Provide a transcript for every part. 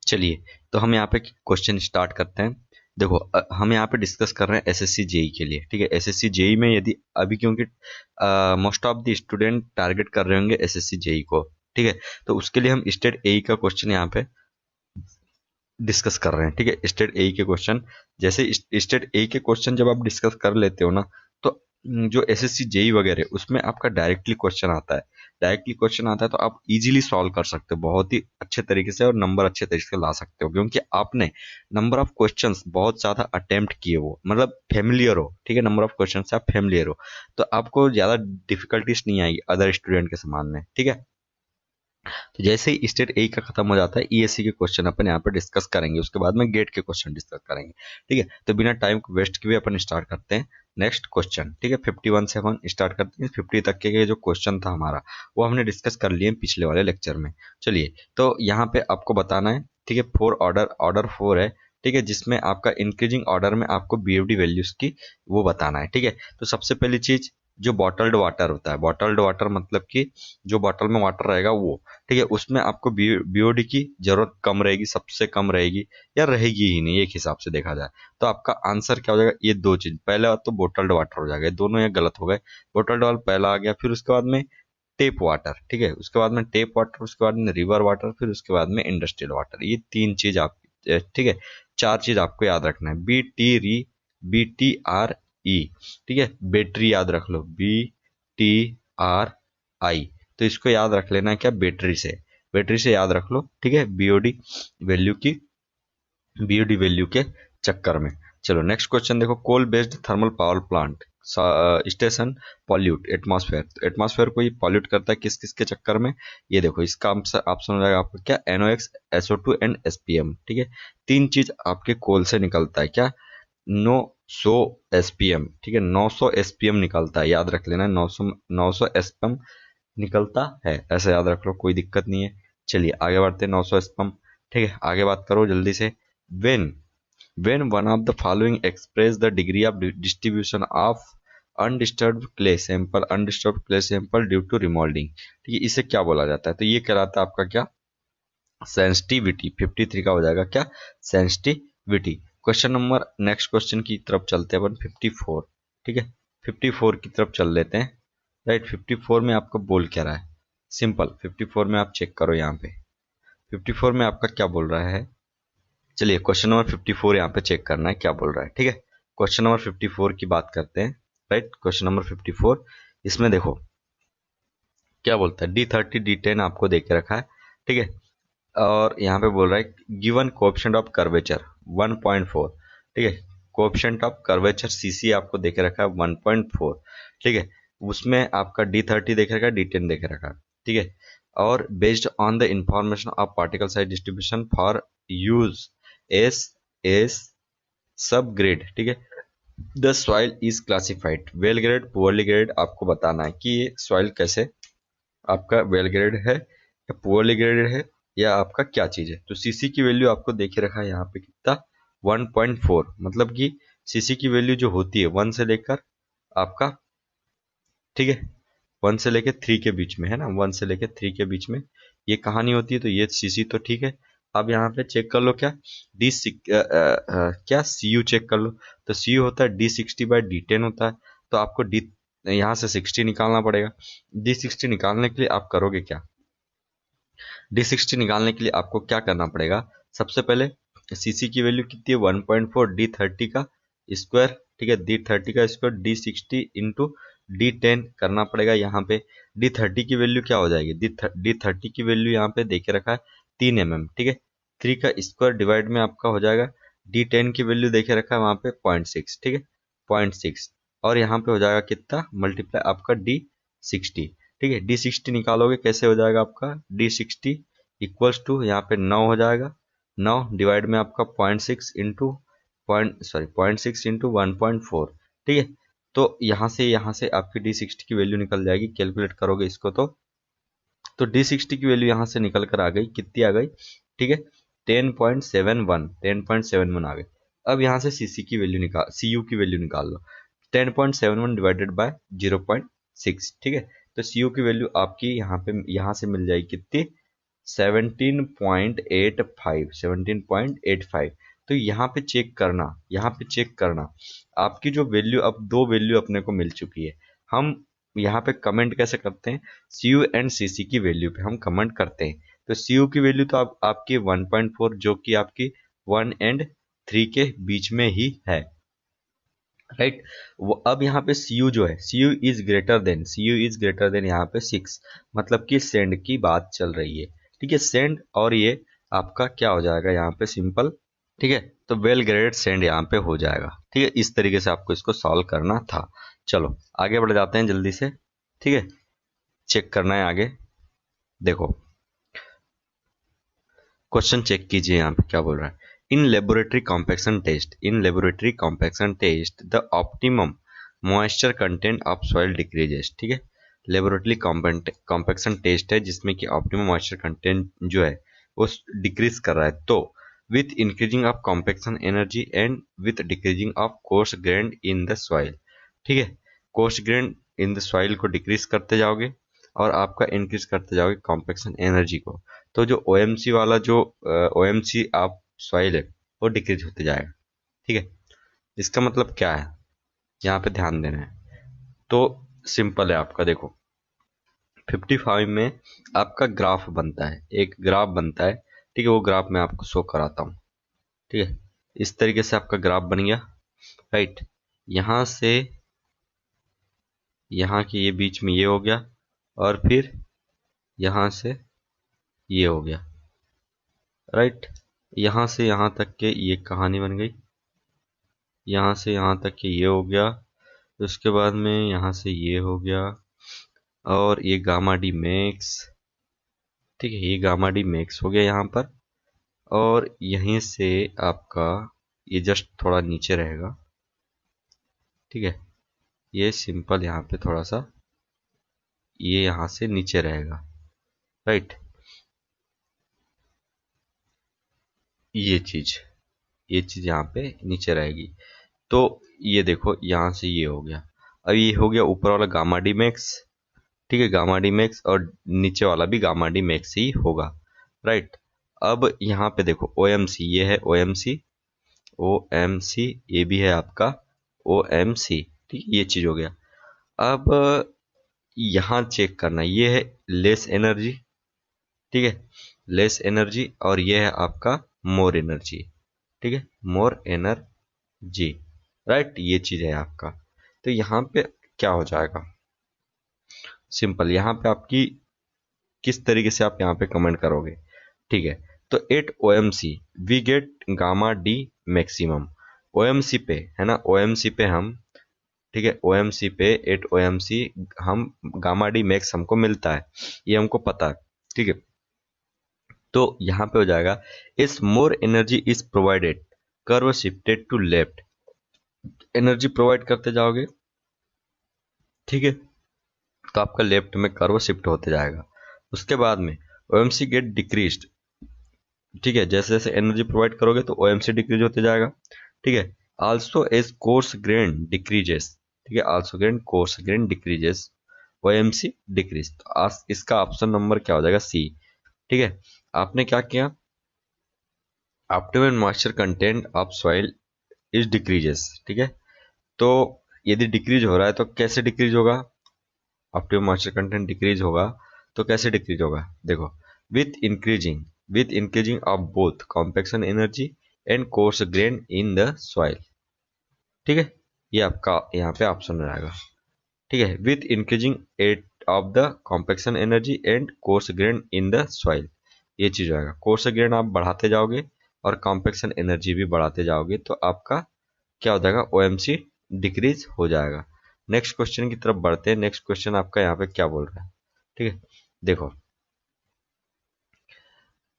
चलिए, तो हम यहाँ पे क्वेश्चन स्टार्ट करते हैं। देखो, हम यहाँ पे डिस्कस कर रहे हैं एसएससी जेई के लिए। ठीक है, एसएससी जेई में यदि अभी, क्योंकि most of the student target कर रहे होंगे एसएससी जेई को। ठीक है, तो उसके लिए हम स्टेट एई का क्वेश्चन यहाँ पे डिस्कस कर रहे हैं। ठीक है, स्टेट ए के क्वेश्चन, जैसे स्टेट ए के क्वेश्चन जब आप डिस्कस कर लेते हो ना, तो जो एसएससी जेई वगैरह उसमें आपका डायरेक्टली क्वेश्चन आता है। डायरेक्टली क्वेश्चन आता है तो आप इजीली सॉल्व कर सकते हो बहुत ही अच्छे तरीके से, और नंबर अच्छे तरीके से ला सकते हो, क्योंकि आपने नंबर ऑफ क्वेश्चंस बहुत ज्यादा अटेम्प्ट किए हो, मतलब फेमिलियर हो। ठीक है, नंबर ऑफ क्वेश्चन से आप फेमिलियर हो, तो आपको ज्यादा डिफिकल्टीज नहीं आएगी अदर स्टूडेंट के समान में। ठीक है, तो जैसे ही स्टेट ए का खत्म हो जाता है, ईएससी के क्वेश्चन अपन यहाँ पे डिस्कस करेंगे, उसके बाद में गेट के क्वेश्चन डिस्कस करेंगे। ठीक है, तो बिना टाइम को वेस्ट किए अपन स्टार्ट करते हैं नेक्स्ट क्वेश्चन। ठीक है, 51 से अपन स्टार्ट करते हैं। 50 तक के जो क्वेश्चन था हमारा, वो हमने डिस्कस कर लिए पिछले वाले लेक्चर में। चलिए, तो यहाँ पे आपको बताना है। ठीक है, फोर ऑर्डर 4 है। ठीक है, जिसमें आपका इंक्रीजिंग ऑर्डर में आपको बीएफडी वैल्यूज की वो बताना है। ठीक है, तो सबसे पहली चीज, जो बॉटल्ड वाटर होता है, बॉटल्ड वाटर मतलब कि जो बॉटल में वाटर रहेगा वो। ठीक है, उसमें आपको बीओडी की जरूरत कम रहेगी, सबसे कम रहेगी, या रहेगी ही नहीं एक हिसाब से देखा जाए। तो आपका आंसर क्या हो जाएगा, ये दो चीज। पहले तो बोटल्ड वाटर हो जाएगा, दोनों ये गलत हो गए। बोटल्ड वाटर पहला आ गया, फिर उसके बाद में टेप वाटर। ठीक है, उसके बाद में टेप वाटर, उसके बाद में रिवर वाटर, फिर उसके बाद में इंडस्ट्रियल वाटर। ये तीन चीज आप, ठीक है, चार चीज आपको याद रखना है। BTRE। ठीक है, बैटरी याद रख लो, BTRI। तो इसको याद रख लेना है क्या, बैटरी से याद रख लो। ठीक है, वैल्यू की बीओडी वैल्यू के चक्कर में। चलो नेक्स्ट क्वेश्चन देखो, coal based thermal power plant station pollute atmosphere. तो एटमॉस्फेयर को ये पॉल्यूट करता है किस किस के चक्कर में, ये देखो इसका ऑप्शन हो जाएगा आपका क्या, NOx, SO2 एंड SPM। ठीक है, तीन चीज आपके कोल से निकलता है क्या, 900 SPM। ठीक है, 900 SPM निकलता है, याद रख लेना, 900 SPM निकलता है, ऐसा याद रख लो, कोई दिक्कत नहीं है। चलिए आगे बढ़ते हैं, 900 SPM। ठीक है, आगे बात करो जल्दी से। when when one of the following express the degree of distribution of undisturbed clay sample due to remolding। ठीक है, इसे क्या बोला जाता है, तो ये कहलाता है आपका क्या, सेंसिटिविटी। 53 का हो जाएगा क्या, sensitivity. Question number, next question की तरफ चलते हैं अपन, 54। ठीक है, 54 की तरफ चल लेते हैं। राइट, 54 में आपका बोल क्या रहा है, सिंपल। 54 में आप चेक करो यहाँ पे, 54 में आपका क्या बोल रहा है। चलिए क्वेश्चन नंबर 54 यहाँ पे चेक करना है क्या बोल रहा है। ठीक है, क्वेश्चन नंबर 54 की बात करते हैं। राइट, क्वेश्चन नंबर 54, इसमें देखो क्या बोलता है, D30 D10 आपको दे के रखा है। ठीक है, और यहाँ पे बोल रहा है गिवन कोएफिशिएंट ऑफ कर्वेचर 1.4। ठीक है, कोएफिशिएंट ऑफ कर्वेचर सीसी आपको दे के रखा है 1.4। ठीक है, उसमें आपका D30 देखे रखा है, D10 देखे रखा है। ठीक है, और based on the information of particle size distribution for use S S सब ग्रेड। ठीक है, the soil is classified well grade poorly grade. आपको बताना है कि ये सॉइल कैसे आपका वेल ग्रेड है या पुअरली ग्रेडेड है, या आपका क्या चीज है। तो सीसी की वैल्यू आपको देखे रखा है यहाँ पे कितना, 1.4। मतलब कि सीसी की वैल्यू जो होती है 1 से लेकर आपका, ठीक है, 1 से लेकर 3 के बीच में है ना, 1 से लेकर 3 के बीच में ये कहानी होती है। तो ये सीसी तो ठीक है। अब यहाँ पे चेक कर लो क्या, क्या सीयू चेक कर लो। तो सीयू होता है D60/D10 होता है। तो आपको डी यहाँ से 60 निकालना पड़ेगा। D60 निकालने के लिए आप करोगे क्या, D60 निकालने के लिए आपको क्या करना पड़ेगा, सबसे पहले सीसी की वैल्यू कितनी है 1.4, D30 का स्क्वायर। ठीक है, D30 का स्क्वायर D60 इंटू D10 करना पड़ेगा। यहाँ पे D30 की वैल्यू क्या हो जाएगी, D30 की वैल्यू यहाँ पे देखे रखा है 3 mm। ठीक है, 3 का स्क्वायर डिवाइड में आपका हो जाएगा, D10 की वैल्यू देखे रखा है वहाँ पे 0.6। ठीक है, 0.6, और यहाँ पे हो जाएगा कितना, मल्टीप्लाई आपका D60। ठीक है, D60 निकालोगे कैसे हो जाएगा आपका, D60 इक्वल्स टू यहाँ पे 9 हो जाएगा, 9 डिवाइड में आपका 0.6 इंटू 0.6 इंटू 1.4। ठीक है, तो यहाँ से आपकी D60 की वैल्यू निकल जाएगी, कैलकुलेट करोगे इसको तो D60 की वैल्यू यहाँ से निकल कर आ गई, कितनी आ गई, ठीक है, 10.71 आ गई। अब यहाँ से सीसी की वैल्यू निकाल, सीयू की वैल्यू निकाल लो, 10.71 डिवाइडेड बाय 0.6। ठीक है, तो सीयू की वैल्यू आपकी यहाँ से मिल जाएगी कितनी, 17.85 तो यहाँ पे चेक करना, यहाँ पे चेक करना आपकी जो वैल्यू, अब दो वैल्यू अपने को मिल चुकी है। हम यहाँ पे कमेंट कैसे करते हैं, सी यू एंड सी सी की वैल्यू पे हम कमेंट करते हैं। तो सी यू की वैल्यू तो आपकी 1.4 जो कि आपकी 1 एंड 3 के बीच में ही है, राइट। वो अब यहाँ पे सी यू जो है, C U is greater than, C U is greater than यहाँ पे 6, मतलब कि सेंड की बात चल रही है, ठीक है। सेंड और ये आपका क्या हो जाएगा यहाँ पे सिंपल, ठीक है। तो वेल ग्रेडेड सेंड यहाँ पे हो जाएगा, ठीक है। इस तरीके से आपको इसको सॉल्व करना था। चलो आगे बढ़ जाते हैं जल्दी से, ठीक है। चेक करना है आगे, देखो क्वेश्चन चेक कीजिए यहाँ पे क्या बोल रहा है। In laboratory compaction test, in laboratory compaction test the optimum moisture content of soil decreases, ठीक है। लेबोरेटरी कॉम्पैक्शन टेस्ट है जिसमें कि ऑप्टिमम मॉइस्चर कंटेंट जो है वो डिक्रीज कर रहा है। तो with increasing of compaction energy and with decreasing of coarse grain in the soil, ठीक है। Coarse grain in the soil को डिक्रीज करते जाओगे और आपका इंक्रीज करते जाओगे कॉम्पैक्शन एनर्जी को, तो जो ओएमसी वाला जो ओएमसी आप सॉइल है वो डिक्रीज होते जाएगा, ठीक है। इसका मतलब क्या है, यहाँ पे ध्यान देना है। तो सिंपल है आपका, देखो 55 में आपका ग्राफ बनता है, एक ग्राफ बनता है, ठीक है। वो ग्राफ मैं आपको शो कराता हूँ, ठीक है। इस तरीके से आपका ग्राफ बन गया, राइट। यहाँ से यहाँ के ये बीच में ये हो गया और फिर यहाँ से ये हो गया, राइट। यहाँ से यहाँ तक के ये कहानी बन गई, यहाँ से यहाँ तक के ये हो गया, उसके बाद में यहाँ से ये हो गया और ये गामा डी मैक्स, ठीक है। ये गामा डी मैक्स हो गया यहाँ पर, और यहीं से आपका ये जस्ट थोड़ा नीचे रहेगा, ठीक है। ये सिंपल यहाँ पे थोड़ा सा ये यहाँ से नीचे रहेगा, राइट। ये चीज यहाँ पे नीचे रहेगी। तो ये देखो यहाँ से ये हो गया, अब ये हो गया ऊपर वाला गामा डी मैक्स, ठीक है। गामा डी मैक्स और नीचे वाला भी गामा डी मैक्स ही होगा, राइट। अब यहाँ पे देखो ओ एम सी, ये है ओ एम सी, ओ एम सी, ये भी है आपका ओ एम सी, ठीक है। ये चीज हो गया। अब यहाँ चेक करना, ये है लेस एनर्जी, ठीक है, लेस एनर्जी, और ये है आपका मोर एनर्जी, ठीक है, मोर एनर्जी, राइट। ये चीज है आपका। तो यहाँ पे क्या हो जाएगा, सिंपल यहाँ पे आपकी किस तरीके से आप यहाँ पे कमेंट करोगे, ठीक है। तो at O M C we get gamma D maximum, O M C पे है ना, ओ एम सी पे हम, ठीक है, ओ एम सी पे एट ओ एम सी हम गामा डी मैक्स हमको मिलता है, ये हमको पता है, ठीक है। तो यहाँ पे हो जाएगा इस more energy is provided curve shifted to left, energy provide करते जाओगे, ठीक है। तो आपका लेफ्ट में कर्व शिफ्ट होते जाएगा। उसके बाद में ओएमसी गेट डिक्रीज्ड, ठीक है, जैसे जैसे एनर्जी प्रोवाइड करोगे तो ओएमसी डिक्रीज होते जाएगा, ठीक है। Also as coarse grain decreases, ठीक है, also grain coarse grain decreases OMC decrease. तो इसका ऑप्शन नंबर क्या हो जाएगा, सी, ठीक है। आपने क्या किया, optimum moisture content of soil is decreases, ठीक है। तो यदि डिक्रीज हो रहा है तो कैसे डिक्रीज होगा, ऑप्टिमम मॉइस्चर कंटेंट डिक्रीज होगा तो कैसे डिक्रीज होगा, देखो with increasing of both compaction energy and coarse grain in the soil, ठीक है। ये आपका यहाँ पे ऑप्शन रहेगा, ठीक है, with increasing at of the compaction energy and coarse grain in the soil, ये चीज रहेगा। कोर्स ग्रेन आप बढ़ाते जाओगे और कॉम्पैक्शन एनर्जी भी बढ़ाते जाओगे तो आपका क्या हो जाएगा, ओएमसी डिक्रीज हो जाएगा। नेक्स्ट क्वेश्चन की तरफ बढ़ते हैं। नेक्स्ट क्वेश्चन आपका यहाँ पे क्या बोल रहा है, ठीक है, देखो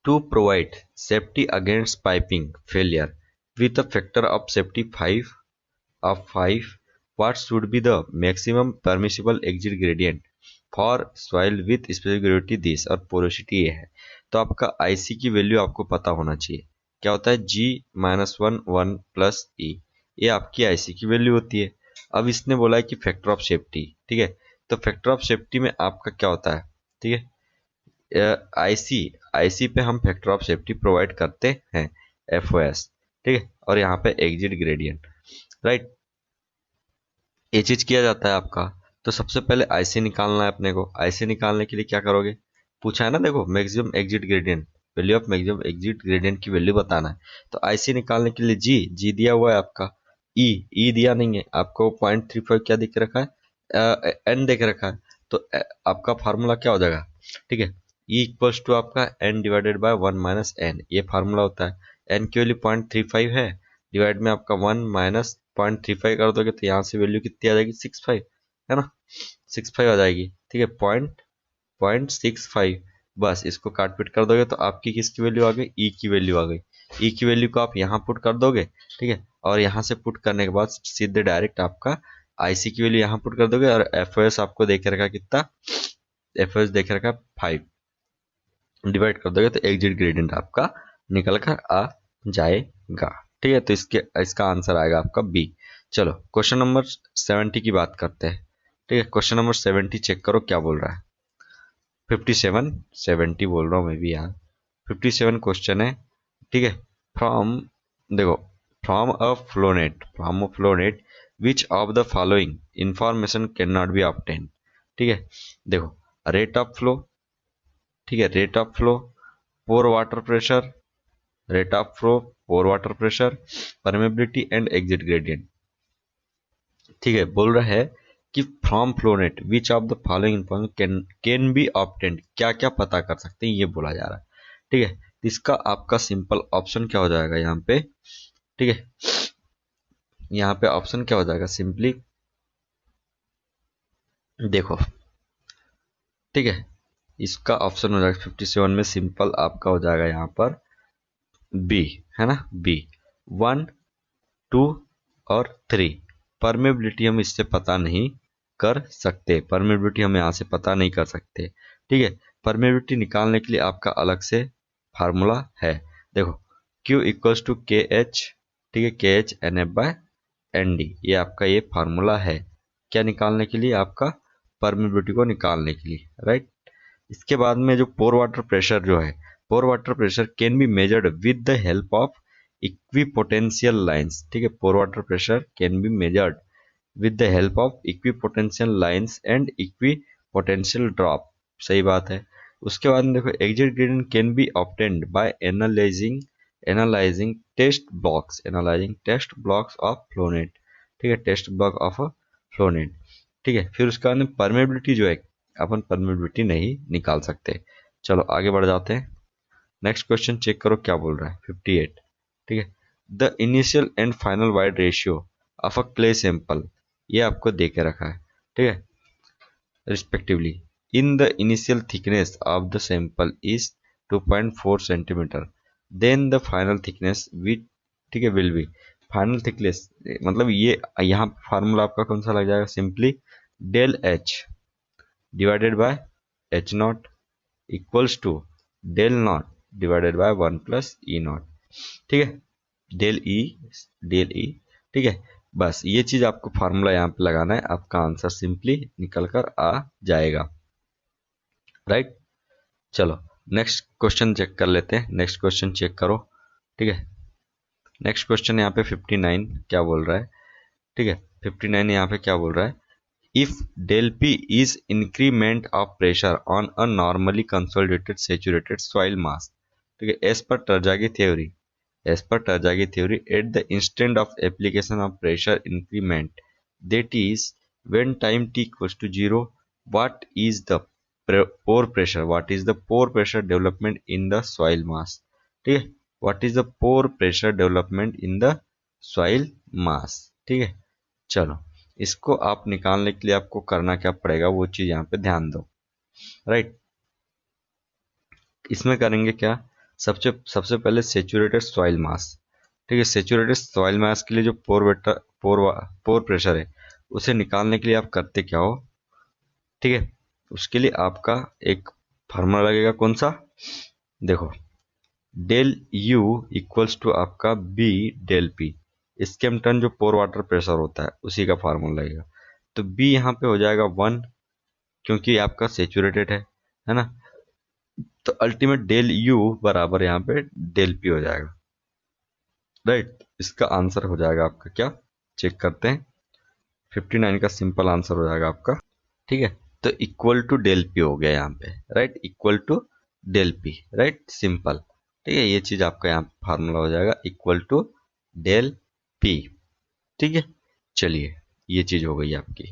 to provide safety against piping failure with a factor of safety 5 what should be the maximum permissible exit gradient for soil with specific gravity this और porosity ये है। तो आपका IC की वैल्यू आपको पता होना चाहिए, क्या होता है G-1 प्लस E, ये आपकी IC की वैल्यू होती है। अब इसने बोला है कि फैक्टर ऑफ सेफ्टी, ठीक है। तो फैक्टर ऑफ सेफ्टी में आपका क्या होता है, ठीक है, IC आईसी पे हम फैक्टर ऑफ सेफ्टी प्रोवाइड करते हैं, एफओएस, ठीक है। और यहाँ पे एग्जिट ग्रेडियंट, राइट, ये चीज किया जाता है आपका। तो सबसे पहले आईसी निकालना है अपने को। आईसी निकालने के लिए क्या करोगे, पूछा है ना, देखो maximum exit gradient, value of maximum exit gradient की वैल्यू बताना है। तो आईसी निकालने के लिए जी, जी दिया हुआ है आपका, ई दिया नहीं है आपको, 0.35 क्या दिख रखा है, एन दिख रखा है। तो आपका फार्मूला क्या हो जाएगा, ठीक है, ई इक्वल्स टू आपका N divided by 1 minus N, ये फार्मूला होता है। एन की वैल्यू 0.35 है, डिवाइड में आपका 1 माइनस 0.35 कर दोगे तो यहाँ से वैल्यू कितनी आ जाएगी, 65, है ना, 65 आ जाएगी, ठीक है, 0.65। बस इसको काट पीट कर दोगे तो आपकी किसकी वैल्यू आ गई, ई की वैल्यू आ गई। ई की वैल्यू को आप यहाँ पुट कर दोगे, ठीक है, और यहाँ से पुट करने के बाद सीधे डायरेक्ट आपका आईसी की वैल्यू यहाँ पुट कर दोगे, और एफओएस आपको देख रखा कितना, एफओएस देख रखा 5, डिवाइड कर दोगे तो एग्जिट ग्रेडियंट आपका निकल कर आ जाएगा, ठीक है। तो इसका आंसर आएगा आपका बी। चलो क्वेश्चन नंबर 70 की बात करते हैं, ठीक है। क्वेश्चन नंबर 70 चेक करो क्या बोल रहा है, 57 70 बोल रहा हूँ मैं भी यहाँ, 57 क्वेश्चन है, ठीक है। फ्रॉम, देखो, from a flow net which of the following information can not be obtain, ठीक है। देखो, रेट ऑफ फ्लो, ठीक है, rate of flow, pore water pressure, rate of flow, pore water pressure, permeability and exit gradient, ठीक है। बोल रहा है कि from flow net which of the following information can be obtained, क्या क्या पता कर सकते हैं ये बोला जा रहा है, ठीक है। इसका आपका सिंपल ऑप्शन क्या हो जाएगा यहाँ पे, ठीक है, यहाँ पे ऑप्शन क्या हो जाएगा, सिंपली देखो, ठीक है, इसका ऑप्शन हो जाएगा 57 में, सिंपल आपका हो जाएगा यहाँ पर बी, है ना, बी, 1 2 और 3। परमेबिलिटी हम इससे पता नहीं कर सकते, परमेबिलिटी हम यहाँ से पता नहीं कर सकते, ठीक है। परमेबिलिटी निकालने के लिए आपका अलग से फार्मूला है, देखो, Q equals to K H, ठीक है, K H N F by N D, ये आपका ये फार्मूला है, क्या निकालने के लिए, आपका परमेबिलिटी को निकालने के लिए, राइट। इसके बाद में जो पोर वाटर प्रेशर जो है, pore water pressure can be measured with the help of equipotential lines, ठीक है, pore water pressure can be measured with the help of equipotential lines and equipotential drop, सही बात है। उसके बाद में देखो, exit gradient can be obtained by analysing test blocks of flow net, ठीक है, test block of a flow net, ठीक है। फिर उसके बाद में परमेबिलिटी जो है, अपन परमेबिलिटी नहीं निकाल सकते। चलो आगे बढ़ जाते हैं, नेक्स्ट क्वेश्चन चेक करो क्या बोल रहा है, 58, ठीक है। The initial and final void ratio of a clay sample, ये आपको दे के रखा है, ठीक है, respectively in the initial thickness of the sample is 2.4 centimetre, then the final thickness which, ठीक है, विल बी, फाइनल थिकनेस मतलब ये यहाँ फार्मूला आपका कौन सा लग जाएगा, simply del H divided by H naught equals to del naught divided by 1 plus E naught, ठीक है, डेल ई, डेल ई, ठीक है। बस ये चीज आपको फार्मूला यहाँ पे लगाना है, आपका आंसर सिंपली निकल कर आ जाएगा, राइट। चलो नेक्स्ट क्वेश्चन चेक कर लेते हैं, नेक्स्ट क्वेश्चन चेक करो, ठीक है। नेक्स्ट क्वेश्चन यहाँ पे 59 क्या बोल रहा है, ठीक है, 59 यहाँ पे क्या बोल रहा है, if del p is increment of pressure on a normally consolidated saturated soil mass, ठीक है, as per Terzaghi theory, as per Terzaghi theory, at the instant of application of pressure increment, that is, when time t equals to 0, what is the pore pressure? What is the pore pressure development in the soil mass? ठीक है, what is the pore pressure development in the soil mass? ठीक है, चलो इसको आप निकालने के लिए आपको करना क्या पड़ेगा, वो चीज यहाँ पे ध्यान दो, राइट। इसमें करेंगे क्या, सबसे सबसे पहले सेचुरेटेड सॉइल मास, ठीक है, सेचुरेटेड सॉइल मास के लिए जो पोर प्रेशर है उसे निकालने के लिए आप करते क्या हो, ठीक है, उसके लिए आपका एक फार्मूला लगेगा, कौन सा, देखो, डेल यू इक्वल्स टू आपका बी डेल पी, इसके हम टर्न जो पोर वाटर प्रेशर होता है उसी का फार्मूला लगेगा। तो बी यहाँ पे हो जाएगा 1, क्योंकि आपका सेचुरेटेड है ना, तो अल्टीमेट डेल यू बराबर यहाँ पे डेल पी हो जाएगा, राइट। इसका आंसर हो जाएगा आपका क्या, चेक करते हैं। 59 का सिंपल आंसर हो जाएगा आपका, ठीक है। तो इक्वल टू डेल पी हो गया यहाँ पे, right, equal to del P, right, simple, ठीक है। ये चीज आपका यहाँ फार्मूला हो जाएगा इक्वल टू डेल पी, ठीक है। चलिए, ये चीज हो गई आपकी।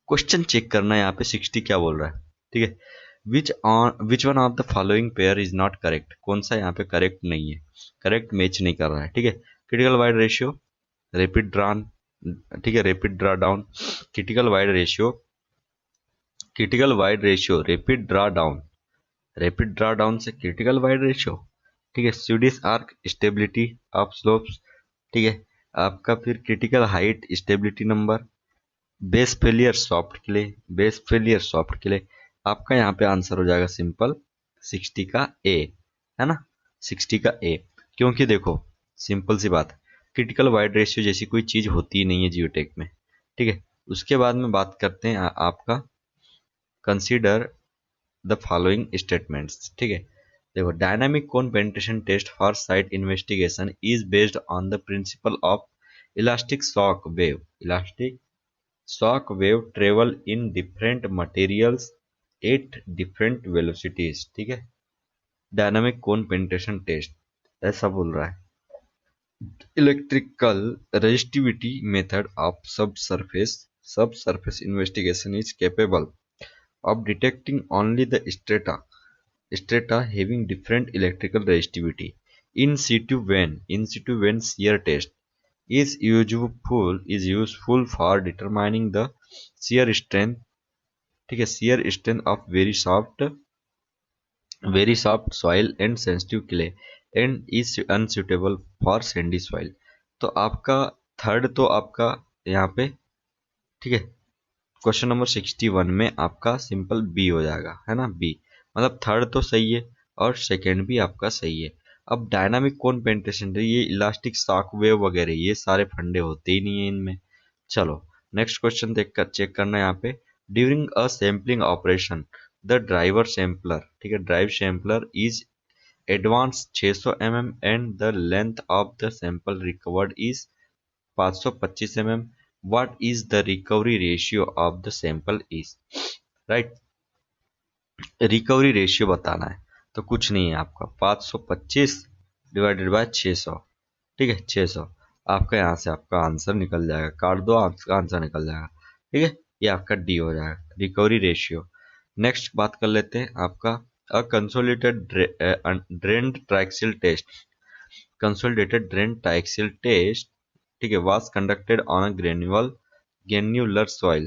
क्वेश्चन चेक करना है यहाँ पे 60 क्या बोल रहा है, ठीक है। Which one of the following pair is not correct, कौन सा यहाँ पे करेक्ट नहीं है, करेक्ट मैच नहीं कर रहा है, ठीक है। Critical void ratio, rapid drawn, ठीक है, rapid draw down, critical void ratio, critical void ratio, rapid draw down, rapid draw down से क्रिटिकल वाइड रेशियो, ठीक है। Swedish arc, stability of slopes, ठीक है। आपका फिर critical height, stability number, base failure soft clay, base failure soft clay. आपका यहाँ पे आंसर हो जाएगा सिंपल 60 का ए, है ना, 60 का ए। क्योंकि देखो सिंपल सी बात, क्रिटिकल वाइड रेशियो जैसी कोई चीज होती ही नहीं है जियोटेक में, ठीक है। उसके बाद में बात करते हैं आपका कंसीडर द फॉलोइंग स्टेटमेंट्स, ठीक है। देखो, dynamic cone penetration test for site investigation is based on the principle of elastic shock wave, elastic shock wave travel in different materials at different velocities, ठीक है। डायनामिक कोन पेनिट्रेशन टेस्ट ऐसा बोल रहा है, electrical resistivity method of सब surface investigation is capable of detecting only the strata having different electrical resistivity in situ when shear test is useful for determining the shear strength, ठीक है, shear strength of very soft soil and sensitive clay and is unsuitable for sandy soil। तो आपका third तो आपका यहाँ पे, ठीक है, क्वेश्चन नंबर 61 में आपका सिंपल बी हो जाएगा, है ना, बी। मतलब थर्ड तो सही है और सेकंड भी आपका सही है। अब डायनामिक कोन पेनिट्रेशन, ये इलास्टिक शॉक वेव वगैरह ये सारे फंडे होते ही नहीं है इनमें। चलो नेक्स्ट क्वेश्चन देख कर चेक करना है यहाँ पे। During a sampling operation the driver sampler, ठीक है, drive sampler is advance 600 mm and the length of the sample recovered is 525 mm, what is the recovery ratio of the sample is, right। Recovery ratio बताना है, तो कुछ नहीं है आपका 525 divided by 600, ठीक है, 600। आपका यहाँ से आपका आंसर निकल जाएगा, काट दो आपका आंसर निकल जाएगा, ठीक है। ये आपका डी हो जाएगा, रिकवरी रेशियो। नेक्स्ट बात कर लेते हैं आपका a consolidated drained triaxial test, consolidated drained triaxial test, ठीक है, was conducted on a granular soil,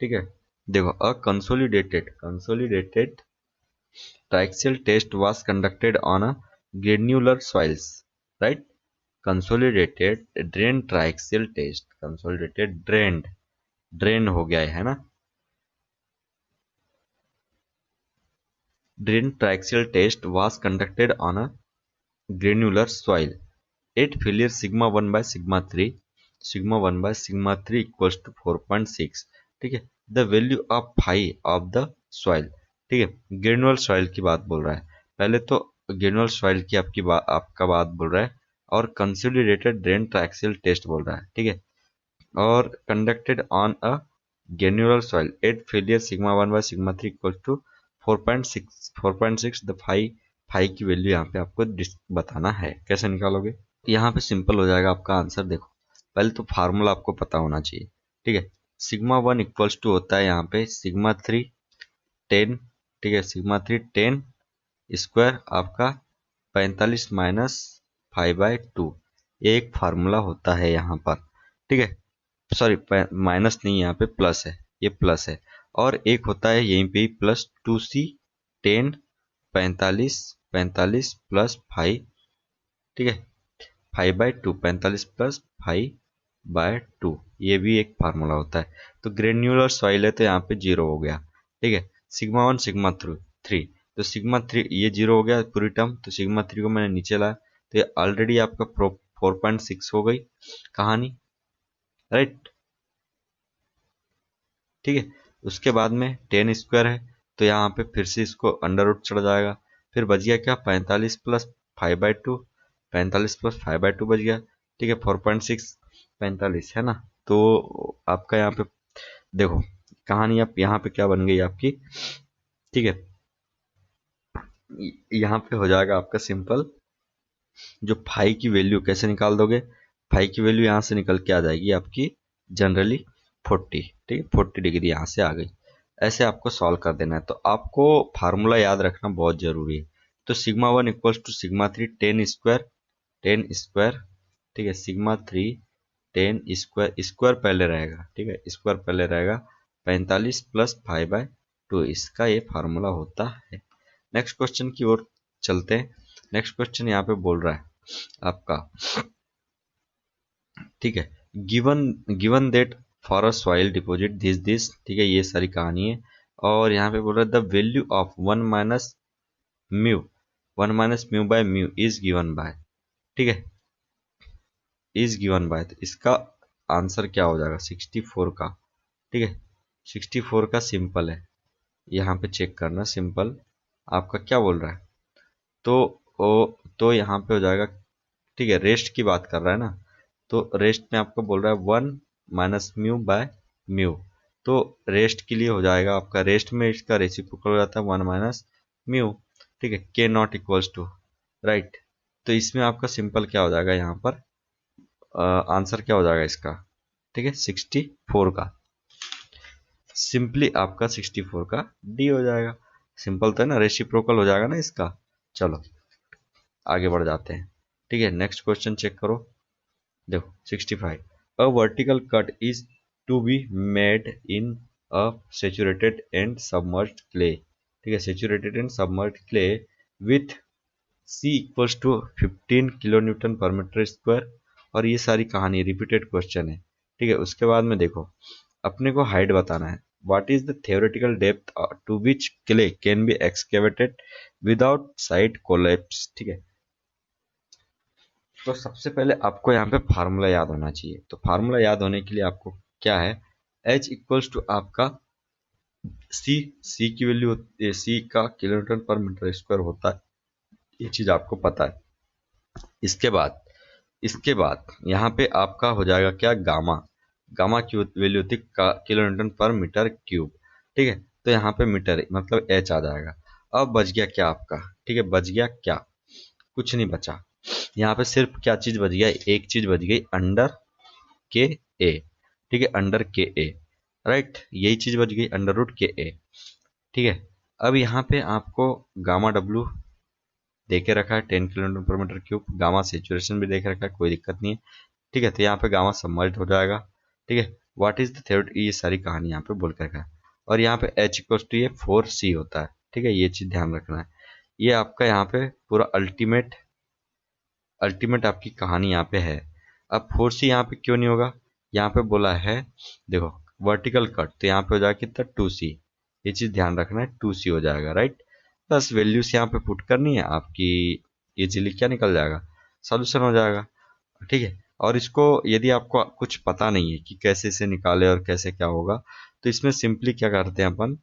ठीक है। देखो a consolidated triaxial test was conducted on a granular soils, right. Consolidated drain triaxial test, consolidated drain हो गया है ना, drain triaxial test was conducted on a granular soil at failure sigma 1 by sigma 3, sigma 1 by sigma 3 equals to 4.6, ठीक है। The value of phi of the soil, ठीक है, granule soil की बात बोल रहा है। पहले तो ग्रेनुअल सॉइल की आपका बात बोल रहा है और कंसोलिडेटेड ड्रेन ट्राइक्सियल टेस्ट बोल रहा है, ठीक है, और conducted on a granular soil at failure sigma 1 by sigma 3 equals to 4.6 the phi की वैल्यू यहाँ पे आपको बताना है। कैसे निकालोगे, यहाँ पे सिंपल हो जाएगा आपका आंसर। देखो पहले तो फार्मूला आपको पता होना चाहिए, ठीक है। सिग्मा 1 इक्वल्स टू होता है यहाँ पे सिग्मा 3 10, ठीक है, सिग्मा 3 10 स्क्वायर आपका 45 माइनस 5/2, ये एक फार्मूला होता है यहाँ पर, ठीक है। सॉरी माइनस नहीं, यहाँ पे प्लस है, ये प्लस है। और एक होता है यहीं पे प्लस 2c 10 45 45 प्लस 5, ठीक है, 5/2 45 प्लस 5/2, ये भी एक फार्मूला होता है। तो ग्रेन्युलर सॉइल है तो यहाँ पे 0 हो गया, ठीक है। सिग्मा 1 सिग्मा 3, तो सिग्मा 3 ये 0 हो गया पूरी टर्म, तो सिग्मा 3 को मैंने नीचे लाया तो ये ऑलरेडी आपका 4.6 हो गई कहानी, राइट, ठीक है। उसके बाद में 10 स्क्वायर है तो यहाँ पे फिर से इसको अंडर रूट चढ़ जाएगा, फिर बच गया क्या, 45 + 5/2, 45 + 5/2 बच गया, ठीक है, 4.6, 45 है ना। तो आपका यहाँ पे देखो कहानी अब यहाँ पे क्या बन गई आपकी, ठीक है, यहाँ पे हो जाएगा आपका सिंपल, जो फाई की वैल्यू कैसे निकाल दोगे, फाई की वैल्यू यहाँ से निकल के आ जाएगी आपकी जनरली 40, ठीक है, 40 डिग्री यहाँ से आ गई। ऐसे आपको सॉल्व कर देना है। तो आपको फार्मूला याद रखना बहुत जरूरी है। तो σ1 = σ3 10 स्क्वायर, ठीक है, σ3 10 स्क्वायर, स्क्वायर पहले रहेगा, ठीक है, स्क्वायर पहले रहेगा, 45 + 5/2, इसका ये फार्मूला होता है। नेक्स्ट क्वेश्चन की ओर चलते हैं। नेक्स्ट क्वेश्चन यहाँ पे बोल रहा है आपका, ठीक है, given given that for a soil deposit this, ठीक है, ये सारी कहानी है। और यहाँ पे बोल रहा है the value of 1 - μ is given by, ठीक है, इज गिवन बाय, तो इसका आंसर क्या हो जाएगा 64 का, ठीक है, 64 का सिंपल है, यहाँ पे चेक करना सिंपल आपका क्या बोल रहा है। तो तो यहाँ पे हो जाएगा, ठीक है, रेस्ट की बात कर रहा है ना, तो रेस्ट में आपको बोल रहा है 1 - μ/μ, तो रेस्ट के लिए हो जाएगा आपका, रेस्ट में इसका रेसिप्रोकल हो जाता है 1 - μ, ठीक है, k naught equals to, right. तो इसमें आपका सिंपल क्या हो जाएगा, यहाँ पर आंसर क्या हो जाएगा इसका, ठीक है, 64 का, सिंपली आपका 64 का डी हो जाएगा। सिंपल तो है ना, रेसिप्रोकल हो जाएगा ना इसका। चलो आगे बढ़ जाते हैं, ठीक है, नेक्स्ट क्वेश्चन चेक करो। देखो 65, a vertical cut is to be made in a saturated and submerged clay, ठीक है, saturated and submerged clay with C = 15 kN/m²। और ये सारी कहानी रिपीटेड क्वेश्चन है, ठीक है। उसके बाद में देखो अपने को हाइट बताना है, what is the theoretical depth to which clay can be excavated without side collapse, ठीक है। तो सबसे पहले आपको यहाँ पे फार्मूला याद होना चाहिए। तो फार्मूला याद होने के लिए आपको क्या है, H = आपका सी की वैल्यू, सी का kN/m² होता है, ये चीज आपको पता है। इसके बाद यहाँ पे आपका हो जाएगा क्या, गामा, गामा की वैल्यू होती है kN/m³, ठीक है। तो यहाँ पे मीटर मतलब एच आ जाएगा। अब बच गया क्या आपका, ठीक है, बच गया क्या, कुछ नहीं बचा। यहाँ पे सिर्फ क्या चीज बच गया, एक चीज बच गई, अंडर के ए, ठीक है, अंडर के ए, राइट, यही चीज बच गई, √KA, ठीक है। अब यहाँ पे आपको गामा डब्ल्यू दे के रखा है 10 kN/m³, गामा सेचुरेशन भी देख रखा है, कोई दिक्कत नहीं है, ठीक है। तो यहाँ पे गामा सबमर्ज्ड हो जाएगा, ठीक है। व्हाट इज द थ्योरेटिकल, ये सारी कहानी यहाँ पे बोल कर रखा है। और यहाँ पे H = ये 4C होता है, ठीक है, ये चीज ध्यान रखना है। ये आपका यहाँ पे पूरा अल्टीमेट आपकी कहानी यहाँ पे है। अब 4C यहाँ पे क्यों नहीं होगा, यहाँ पे बोला है देखो वर्टिकल कट, तो यहाँ पे हो जाएगा कितना 2C, ये चीज ध्यान रखना है, 2C हो जाएगा, राइट। बस वैल्यूज यहाँ पे पुट करनी है आपकी, इजीली क्या निकल जाएगा, सॉल्यूशन हो जाएगा, ठीक है। और इसको यदि आपको कुछ पता नहीं है कि कैसे से निकाले और कैसे क्या होगा, तो इसमें सिंपली क्या करते हैं अपन,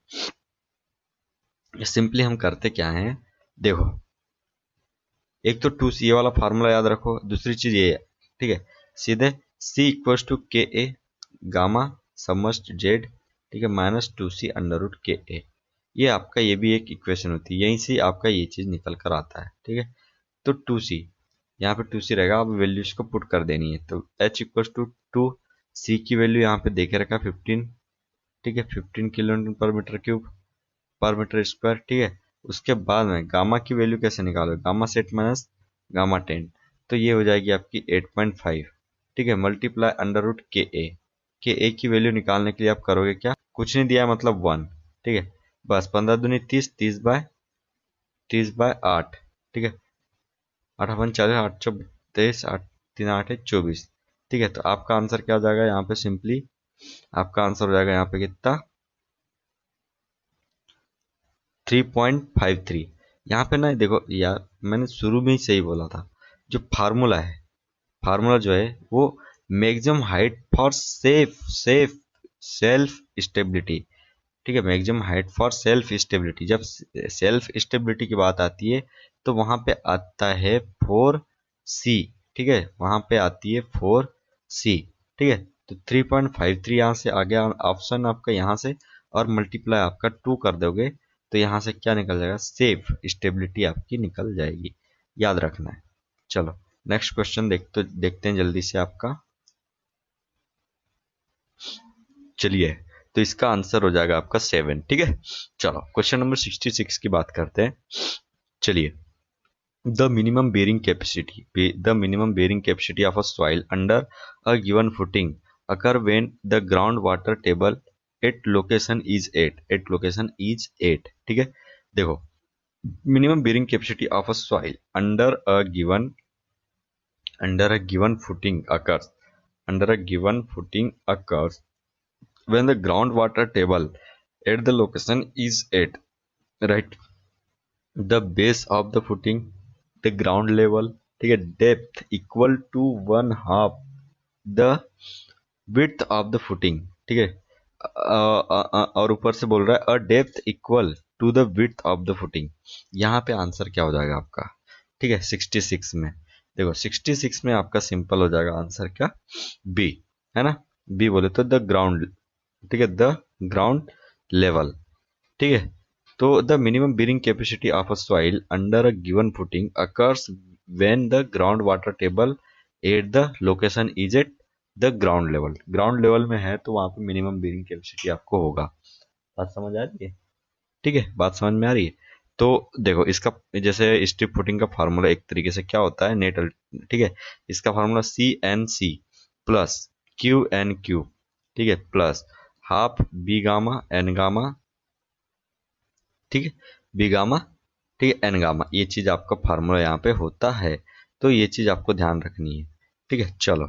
सिंपली हम करते क्या है, देखो एक तो 2C ये वाला फार्मूला याद रखो, दूसरी चीज ये है, ठीक है, सीधे C = KA गामा समस्ट जेड, ठीक है, -2C √KA, ये आपका ये भी एक इक्वेशन होती है, यहीं से आपका ये चीज निकल कर आता है, ठीक है। तो 2C यहाँ पे 2C रहेगा, अब वैल्यूज को पुट कर देनी है। तो H = 2, C की वैल्यू यहाँ पे देखे रखा 15, ठीक है, 15 kN/m², ठीक है। उसके बाद में गामा की वैल्यू कैसे निकालोगे, गामा सेट माइनस गामा 10, तो ये हो जाएगी आपकी 8.5, ठीक है, मल्टीप्लाई √KA, KA की वैल्यू निकालने के लिए आप करोगे क्या, कुछ नहीं दिया मतलब 1, ठीक है, बस 15 दूनी 30, 30/8, ठीक है, 8×5 = 40, 8 × 23, 8 3 8 24, ठीक है। तो आपका आंसर क्या हो जाएगा, यहाँ पे सिंपली आपका आंसर हो जाएगा यहाँ पे कितना 3.53। यहाँ पे ना देखो यार, मैंने शुरू में ही सही बोला था, जो फार्मूला है, फार्मूला जो है वो maximum height for self stability, ठीक है, maximum height for self stability. जब सेल्फ स्टेबिलिटी की बात आती है तो वहां पे आता है 4C। ठीक है, वहां पे आती है 4C। ठीक है, तो 3.53 यहाँ से आ गया ऑप्शन आपका यहाँ से, और मल्टीप्लाई आपका 2 कर दोगे तो यहाँ से क्या निकल जाएगा, सेफ स्टेबिलिटी आपकी निकल जाएगी, याद रखना है। चलो नेक्स्ट क्वेश्चन देखते हैं जल्दी से आपका। चलिए, तो इसका आंसर हो जाएगा आपका 7। ठीक है, चलो क्वेश्चन नंबर 66 की बात करते हैं। चलिए, the minimum bearing capacity of a soil under a given footing occur when the groundwater table at location is 8। ठीक है, देखो, minimum bearing capacity of a soil under a given footing occurs when the groundwater table at the location is 8, right? The base of the footing, the ground level, ठीक है, depth equal to 1/2 the width of the footing। ठीक है, और ऊपर से बोल रहा है a depth equal to the width of the footing। यहाँ पे आंसर क्या हो जाएगा आपका, ठीक है, 66 में। देखो 66 में आपका सिंपल हो जाएगा आंसर क्या, बी, है ना। बी बोले तो द ग्राउंड, ठीक है, द ग्राउंड लेवल। ठीक है, तो the minimum bearing capacity of a soil under a given footing occurs when the groundwater table at the location is at the ground level। Ground level में है तो वहां पे मिनिमम bearing capacity आपको होगा। बात समझ आ रही है, ठीक है, बात समझ में आ रही है। तो देखो इसका, जैसे स्ट्रिप फुटिंग का फार्मूला एक तरीके से क्या होता है, ठीक है, इसका फार्मूला CNC प्लस QNQ, ठीक है, plus half B gamma N gamma, ठीक है, बी गामा, ठीक है, एन गामा, ये चीज आपका फार्मूला यहाँ पे होता है, तो ये चीज आपको ध्यान रखनी है। ठीक है, चलो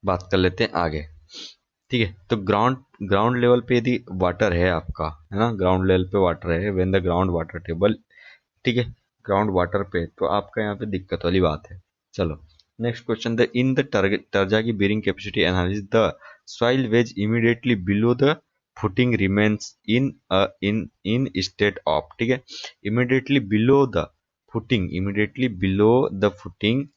बात कर लेते हैं आगे। ठीक है, तो ग्राउंड ग्राउंड लेवल पे यदि वाटर है आपका, है ना, ग्राउंड लेवल पे वाटर है, when the ground water table, ठीक है, ग्राउंड वाटर पे, तो आपका यहाँ पे दिक्कत वाली बात है। चलो next question, the in the Terzaghi bearing capacity analysis the soil wedge immediately below the footing remains in state of, ठीक है, immediately below the footing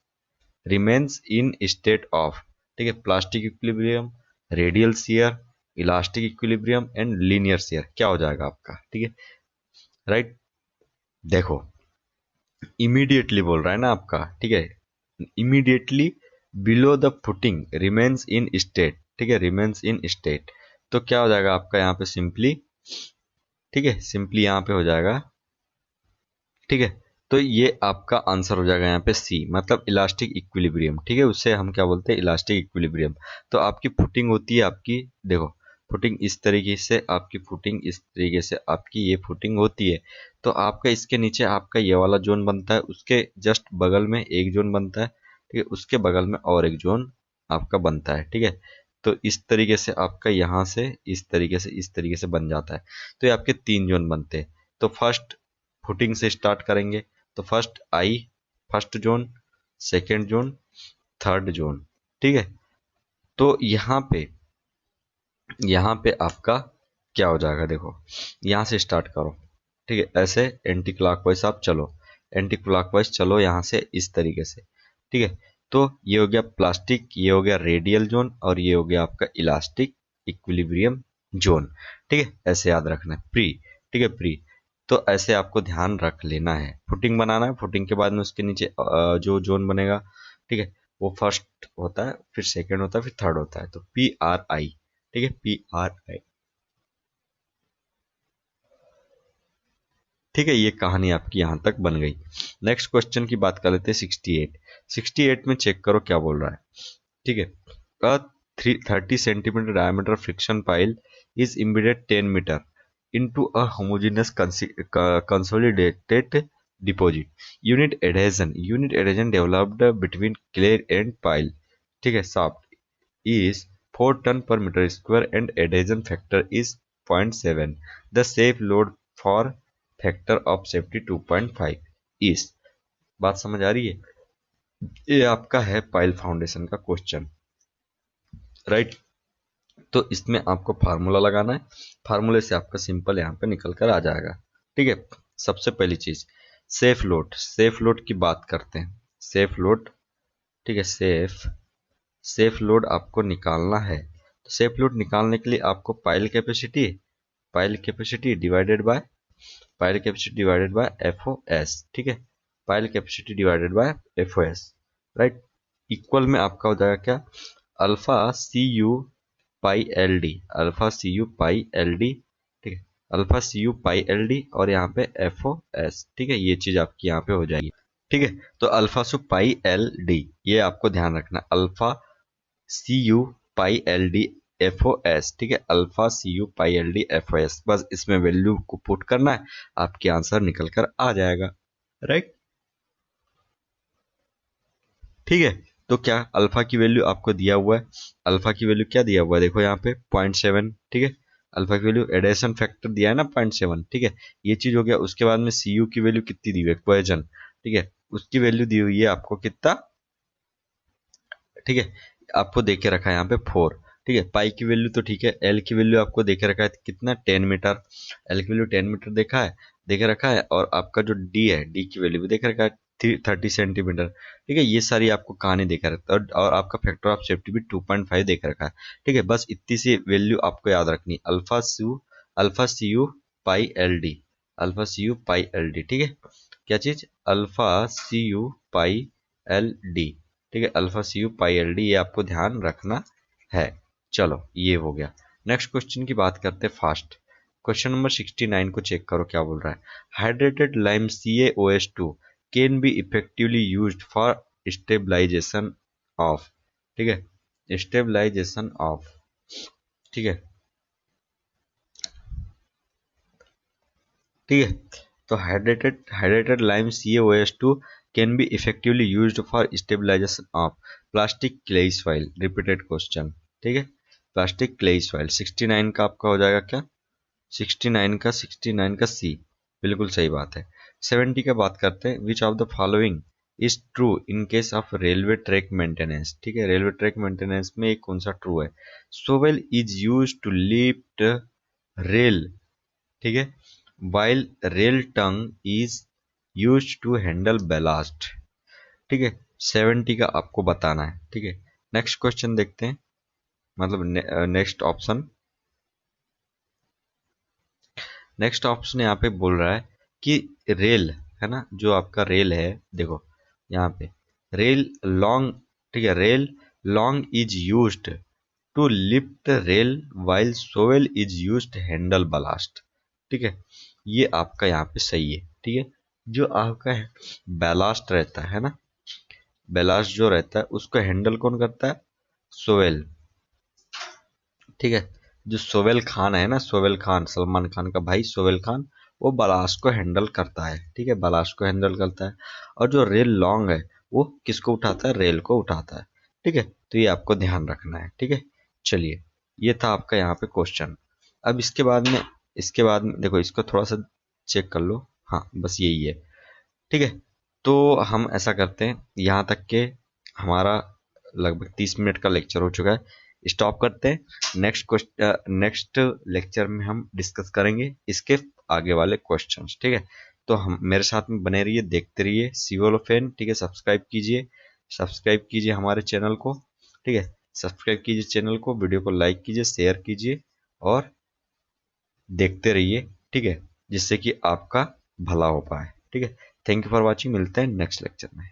remains in state of, ठीक है, plastic equilibrium, radial shear, elastic equilibrium and linear shear, क्या हो जाएगा आपका, ठीक है, राइट। देखो इमीडिएटली बोल रहा है ना आपका, ठीक है, immediately below the footing remains in state, ठीक है, रिमेन्स इन स्टेट, तो क्या हो जाएगा आपका यहाँ पे सिंपली, ठीक है, सिंपली यहाँ पे हो जाएगा, ठीक है, तो ये आपका आंसर हो जाएगा यहाँ पे सी, मतलब इलास्टिक इक्विलिब्रियम। ठीक है, उससे हम क्या बोलते हैं, इलास्टिक इक्विलिब्रियम। तो आपकी फुटिंग होती है आपकी, देखो फुटिंग इस तरीके से, आपकी फुटिंग इस तरीके से, आपकी ये फुटिंग होती है, तो आपका इसके नीचे आपका ये वाला जोन बनता है, उसके जस्ट बगल में एक जोन बनता है, ठीक है, उसके बगल में और एक जोन आपका बनता है। ठीक है, तो इस तरीके से आपका यहाँ से इस तरीके से इस तरीके से बन जाता है, तो ये आपके 3 जोन बनते हैं। तो फर्स्ट फुटिंग से स्टार्ट करेंगे, तो first zone, second zone, third zone, ठीक है, तो यहाँ पे आपका क्या हो जाएगा, देखो यहाँ से स्टार्ट करो, ठीक है, ऐसे एंटी क्लॉकवाइज आप चलो, एंटी क्लॉकवाइज चलो यहाँ से इस तरीके से, ठीक है, तो ये हो गया प्लास्टिक, ये हो गया रेडियल जोन, और ये हो गया आपका इलास्टिक इक्विलिब्रियम जोन। ठीक है, ऐसे याद रखना है, ठीक है, प्री, तो ऐसे आपको ध्यान रख लेना है। फुटिंग बनाना है, फुटिंग के बाद में उसके नीचे जो जोन बनेगा, ठीक है, वो फर्स्ट होता है, फिर सेकंड होता है, फिर थर्ड होता है, तो PRI, ठीक है, PRI। ठीक है, ये कहानी आपकी यहां तक बन गई। नेक्स्ट क्वेश्चन की बात कर लेते हैं 68 में चेक करो क्या बोल रहा है। ठीक है, a 30 centimetre diameter friction pile is embedded 10 मीटर into a homogeneous consolidated deposit। Unit adhesion developed between clay and pile, ठीक है, shaft is 4 ton per meter square and adhesion factor is 0.7। The safe load for factor of safety 2.5 is। बात समझ आ रही है, ये आपका है पाइल फाउंडेशन का क्वेश्चन, राइट। तो इसमें आपको फार्मूला लगाना है, फार्मूले से आपका सिंपल यहाँ पे निकल कर आ जाएगा। ठीक है, सबसे पहली चीज सेफ लोड, सेफ लोड की बात करते हैं। सेफ लोड, ठीक है, सेफ लोड आपको निकालना है। तो सेफ लोड निकालने के लिए आपको pile capacity divided by F O S, ठीक है, pile capacity divided by F O S, right, equal में आपका हो जाएगा क्या, alpha C U pi L D, alpha C U pi L D, ठीक है, alpha C U pi L D और यहाँ पे एफ ओ एस, ठीक है, ये चीज आपकी यहाँ पे हो जाएगी। ठीक है, तो अल्फा सु पाई एल डी, ये आपको ध्यान रखना, alpha C U pi L D F O S, ठीक है, alpha C U pi L D F O S, बस इसमें वैल्यू को पुट करना है, आपके आंसर निकल कर आ जाएगा, राइट। ठीक है, तो क्या अल्फा की वैल्यू आपको दिया हुआ है, अल्फा की वैल्यू क्या दिया हुआ है, देखो यहाँ पे 0.7, ठीक है, अल्फा की वैल्यू एडेशन फैक्टर दिया है ना 0.7, ठीक है, ये चीज हो गया। उसके बाद में सी यू की वैल्यू कितनी दी हुई है, क्वेजन, ठीक है, उसकी वैल्यू दी हुई है आपको कितना, ठीक है, आपको दे के रखा है यहाँ पे 4, ठीक है, पाई की वैल्यू तो ठीक है, एल की वैल्यू आपको देखे रखा है कितना 10 मीटर, एल की वैल्यू 10 मीटर देखा है, देखे रखा है, और आपका जो डी है, डी की वैल्यू भी देखे रखा है 30 सेंटीमीटर, ठीक है, ये सारी आपको कहानी देखा रहता है, और आपका फैक्टर ऑफ सेफ्टी भी 2.5 देख रखा है। ठीक है, बस इतनी सी वैल्यू आपको याद रखनी, alpha C U pi L D, alpha C U pi L D, ठीक है, क्या चीज, alpha C U pi L D, ठीक है, alpha C U pi L D, ये आपको ध्यान रखना है। चलो ये हो गया। नेक्स्ट क्वेश्चन की बात करते हैं फास्ट। क्वेश्चन नंबर 69 को चेक करो क्या बोल रहा है। Hydrated lime CaOH2 can be effectively used for stabilisation of, ठीक है, स्टेबलाइजेशन ऑफ, ठीक है, ठीक है, तो hydrated lime CaOH2 can be effectively used for stabilisation of plastic clayey soil, repeated question, ठीक है, प्लास्टिक क्लेई सॉइल। 69 का आपका हो जाएगा क्या, 69 का सी, बिल्कुल सही बात है। 70 का बात करते हैं, विच of the following is true in case of railway track maintenance, ठीक है, रेलवे ट्रैक मेंटेनेंस में एक कौन सा ट्रू है, shovel is use to lift rail, ठीक है, while rail tongue is used to handle ballast, ठीक है, 70 का आपको बताना है। ठीक है, नेक्स्ट क्वेश्चन देखते हैं, मतलब नेक्स्ट ऑप्शन यहाँ पे बोल रहा है कि रेल है ना, जो आपका रेल है, देखो यहाँ पे रेल लॉन्ग, ठीक है, rail long is used to lift rail while shovel is used handle ballast, ठीक है, ये आपका यहाँ पे सही है। ठीक है, जो आपका बैलास्ट रहता है ना, बैलास्ट जो रहता है उसको हैंडल कौन करता है, सोवेल, ठीक है, जो सोवेल खान है ना, सोवेल खान, सलमान खान का भाई सोवेल खान, वो बलास्ट को हैंडल करता है, ठीक है, बलास्ट को हैंडल करता है। और जो रेल लॉन्ग है वो किसको उठाता है, रेल को उठाता है। ठीक है, तो ये आपको ध्यान रखना है। ठीक है, चलिए ये था आपका यहाँ पे क्वेश्चन। अब इसके बाद में देखो, इसको थोड़ा सा चेक कर लो, हाँ बस यही है। ठीक है, तो हम ऐसा करते हैं, यहाँ तक के हमारा लगभग 30 मिनट का लेक्चर हो चुका है, स्टॉप करते हैं। नेक्स्ट लेक्चर में हम डिस्कस करेंगे इसके आगे वाले क्वेश्चंस। ठीक है, तो हम मेरे साथ में बने रहिए, देखते रहिए सीवोलोफेन। ठीक है, सब्सक्राइब कीजिए हमारे चैनल को। ठीक है, सब्सक्राइब कीजिए चैनल को, वीडियो को लाइक कीजिए, शेयर कीजिए और देखते रहिए। ठीक है, जिससे कि आपका भला हो पाए। ठीक है, थैंक यू फॉर वॉचिंग, मिलते हैं नेक्स्ट लेक्चर में।